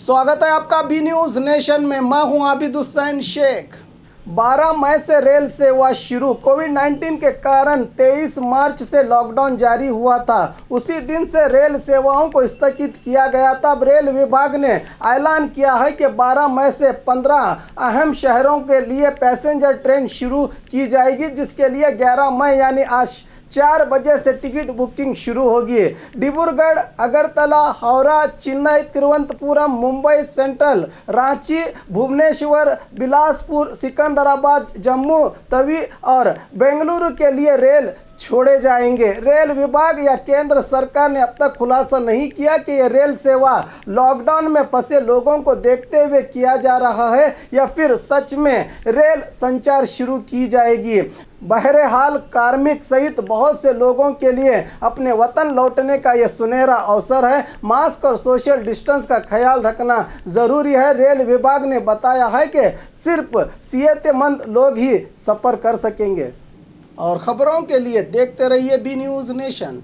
स्वागत है आपका बी न्यूज़ नेशन में। मैं हूं आबिद हुसैन शेख। 12 मई से रेल सेवा शुरू। कोविड-19 के कारण 23 मार्च से लॉकडाउन जारी हुआ था। उसी दिन से रेल सेवाओं को स्थगित किया गया था। अब रेल विभाग ने ऐलान किया है कि 12 मई से 15 अहम शहरों के लिए पैसेंजर ट्रेन शुरू की जाएगी, जिसके लिए 11 मई यानी आज 4 बजे से टिकट बुकिंग शुरू होगी। डिब्रूगढ़, अगरतला, हावड़ा, चेन्नई, तिरुवनंतपुरम, मुंबई सेंट्रल, रांची, भुवनेश्वर, बिलासपुर, सिकंदराबाद, जम्मू तवी और बेंगलुरु के लिए रेल छोड़े जाएंगे। रेल विभाग या केंद्र सरकार ने अब तक खुलासा नहीं किया कि यह रेल सेवा लॉकडाउन में फंसे लोगों को देखते हुए किया जा रहा है या फिर सच में रेल संचार शुरू की जाएगी। बहरहाल कार्मिक सहित बहुत से लोगों के लिए अपने वतन लौटने का यह सुनहरा अवसर है। मास्क और सोशल डिस्टेंस का ख्याल रखना ज़रूरी है। रेल विभाग ने बताया है कि सिर्फ सेहतमंद लोग ही सफ़र कर सकेंगे। और ख़बरों के लिए देखते रहिए बी न्यूज़ नेशन।